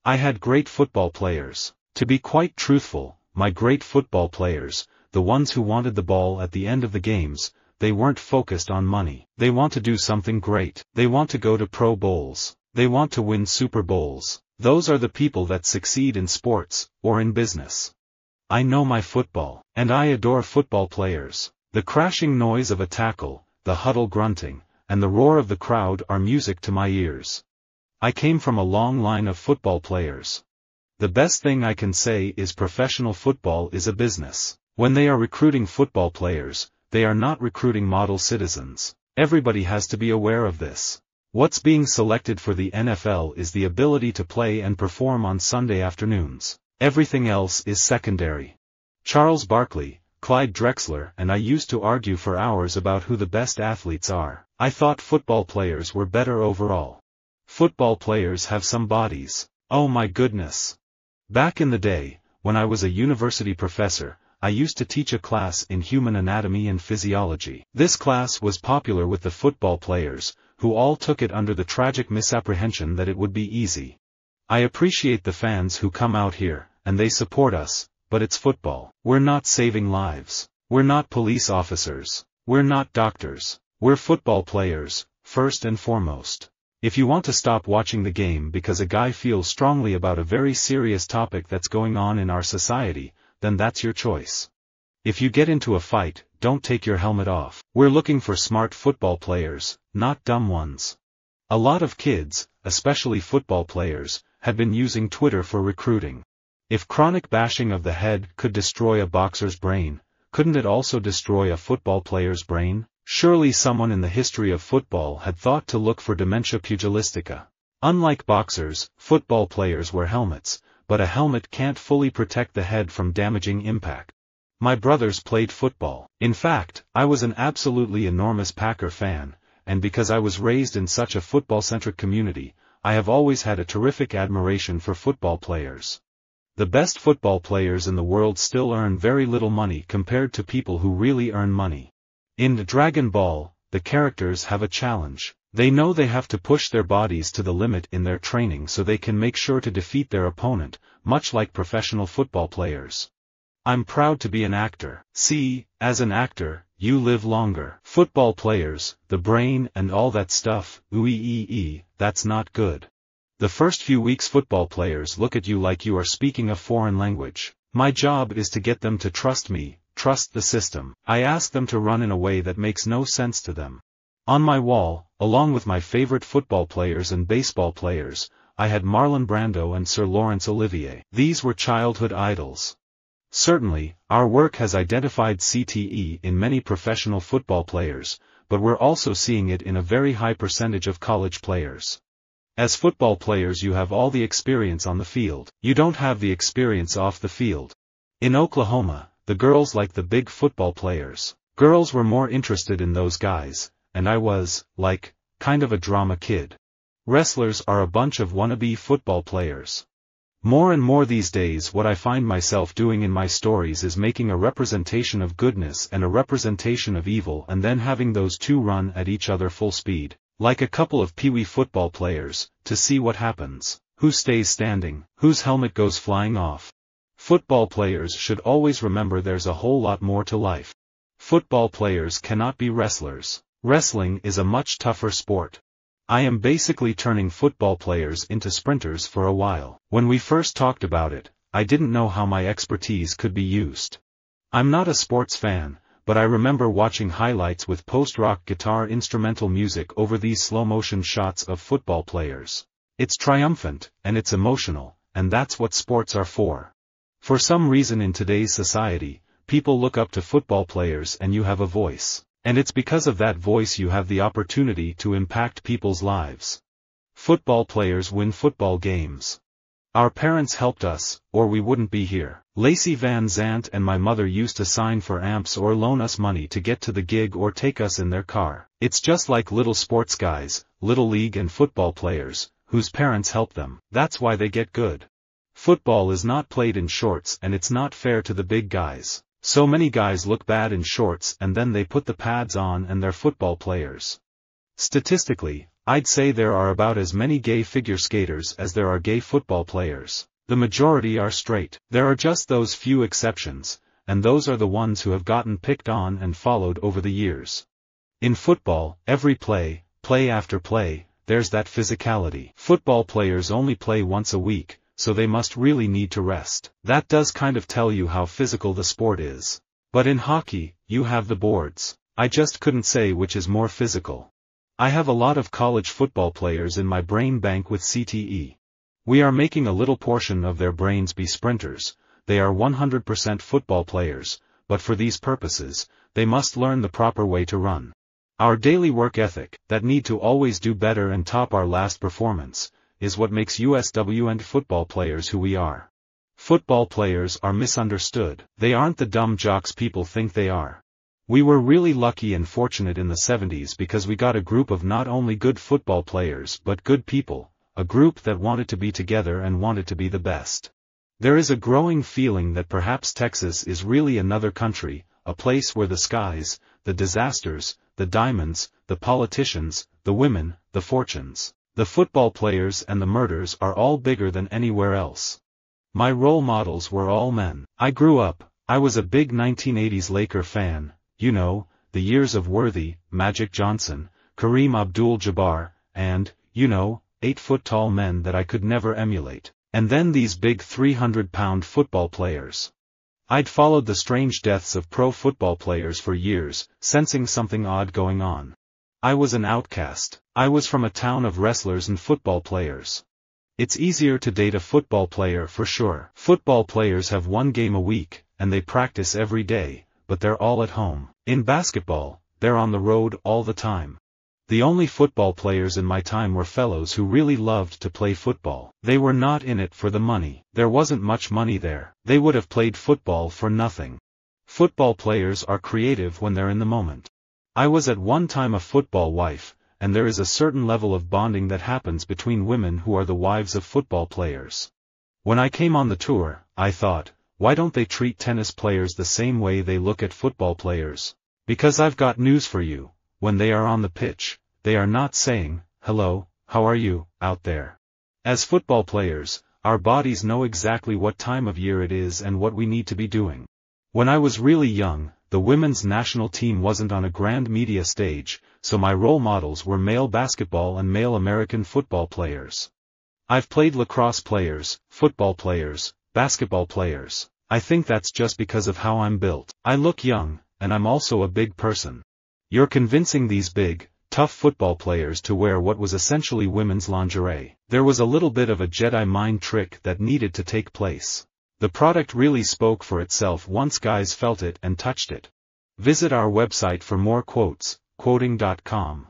I had great football players. To be quite truthful, my great football players, the ones who wanted the ball at the end of the games, they weren't focused on money. They want to do something great. They want to go to Pro Bowls. They want to win Super Bowls. Those are the people that succeed in sports, or in business. I know my football, and I adore football players. The crashing noise of a tackle, the huddle grunting, and the roar of the crowd are music to my ears. I came from a long line of football players. The best thing I can say is professional football is a business. When they are recruiting football players, they are not recruiting model citizens. Everybody has to be aware of this. What's being selected for the NFL is the ability to play and perform on Sunday afternoons. Everything else is secondary. Charles Barkley, Clyde Drexler and I used to argue for hours about who the best athletes are. I thought football players were better overall. Football players have some bodies. Oh my goodness. Back in the day, when I was a university professor, I used to teach a class in human anatomy and physiology. This class was popular with the football players, who all took it under the tragic misapprehension that it would be easy. I appreciate the fans who come out here, and they support us, but it's football. We're not saving lives. We're not police officers. We're not doctors. We're football players, first and foremost. If you want to stop watching the game because a guy feels strongly about a very serious topic that's going on in our society, then that's your choice. If you get into a fight, don't take your helmet off. We're looking for smart football players, not dumb ones. A lot of kids, especially football players, had been using Twitter for recruiting. If chronic bashing of the head could destroy a boxer's brain, couldn't it also destroy a football player's brain? Surely someone in the history of football had thought to look for dementia pugilistica. Unlike boxers, football players wear helmets, but a helmet can't fully protect the head from damaging impact. My brothers played football. In fact, I was an absolutely enormous Packer fan, and because I was raised in such a football-centric community, I have always had a terrific admiration for football players. The best football players in the world still earn very little money compared to people who really earn money. In Dragon Ball, the characters have a challenge. They know they have to push their bodies to the limit in their training so they can make sure to defeat their opponent, much like professional football players. I'm proud to be an actor. See, as an actor, you live longer. Football players, the brain and all that stuff, that's not good. The first few weeks football players look at you like you are speaking a foreign language. My job is to get them to trust me, trust the system. I ask them to run in a way that makes no sense to them. On my wall, along with my favorite football players and baseball players, I had Marlon Brando and Sir Laurence Olivier. These were childhood idols. Certainly, our work has identified CTE in many professional football players, but we're also seeing it in a very high percentage of college players. As football players you have all the experience on the field. You don't have the experience off the field. In Oklahoma, the girls liked the big football players. Girls were more interested in those guys, and I was, like, kind of a drama kid. Wrestlers are a bunch of wannabe football players. More and more these days what I find myself doing in my stories is making a representation of goodness and a representation of evil and then having those two run at each other full speed, like a couple of peewee football players, to see what happens, who stays standing, whose helmet goes flying off. Football players should always remember there's a whole lot more to life. Football players cannot be wrestlers. Wrestling is a much tougher sport. I am basically turning football players into sprinters for a while. When we first talked about it, I didn't know how my expertise could be used. I'm not a sports fan, but I remember watching highlights with post-rock guitar instrumental music over these slow-motion shots of football players. It's triumphant, and it's emotional, and that's what sports are for. For some reason in today's society, people look up to football players and you have a voice. And it's because of that voice you have the opportunity to impact people's lives. Football players win football games. Our parents helped us, or we wouldn't be here. Lacey Van Zant and my mother used to sign for amps or loan us money to get to the gig or take us in their car. It's just like little sports guys, little league and football players, whose parents help them. That's why they get good. Football is not played in shorts and it's not fair to the big guys. So many guys look bad in shorts and then they put the pads on and they're football players. Statistically, I'd say there are about as many gay figure skaters as there are gay football players. The majority are straight. There are just those few exceptions, and those are the ones who have gotten picked on and followed over the years. In football, every play after play, there's that physicality. Football players only play once a week, so they must really need to rest. That does kind of tell you how physical the sport is. But in hockey, you have the boards. I just couldn't say which is more physical. I have a lot of college football players in my brain bank with CTE. We are making a little portion of their brains be sprinters. They are 100% football players, but for these purposes, they must learn the proper way to run. Our daily work ethic, that need to always do better and top our last performance, is what makes USW and football players who we are. Football players are misunderstood. They aren't the dumb jocks people think they are. We were really lucky and fortunate in the 70s because we got a group of not only good football players but good people, a group that wanted to be together and wanted to be the best. There is a growing feeling that perhaps Texas is really another country, a place where the skies, the disasters, the diamonds, the politicians, the women, the fortunes, the football players and the murders are all bigger than anywhere else. My role models were all men. I grew up, I was a big 1980s Laker fan, you know, the years of Worthy, Magic Johnson, Kareem Abdul-Jabbar, and, you know, 8-foot-tall men that I could never emulate. And then these big 300-pound football players. I'd followed the strange deaths of pro football players for years, sensing something odd going on. I was an outcast. I was from a town of wrestlers and football players. It's easier to date a football player for sure. Football players have one game a week, and they practice every day, but they're all at home. In basketball, they're on the road all the time. The only football players in my time were fellows who really loved to play football. They were not in it for the money. There wasn't much money there. They would have played football for nothing. Football players are creative when they're in the moment. I was at one time a football wife, and there is a certain level of bonding that happens between women who are the wives of football players. When I came on the tour, I thought, why don't they treat tennis players the same way they look at football players? Because I've got news for you. When they are on the pitch, they are not saying, hello, how are you, out there. As football players, our bodies know exactly what time of year it is and what we need to be doing. When I was really young, the women's national team wasn't on a grand media stage, so my role models were male basketball and male American football players. I've played lacrosse players, football players, basketball players. I think that's just because of how I'm built. I look young, and I'm also a big person. You're convincing these big, tough football players to wear what was essentially women's lingerie. There was a little bit of a Jedi mind trick that needed to take place. The product really spoke for itself once guys felt it and touched it. Visit our website for more quotes, quoting.com.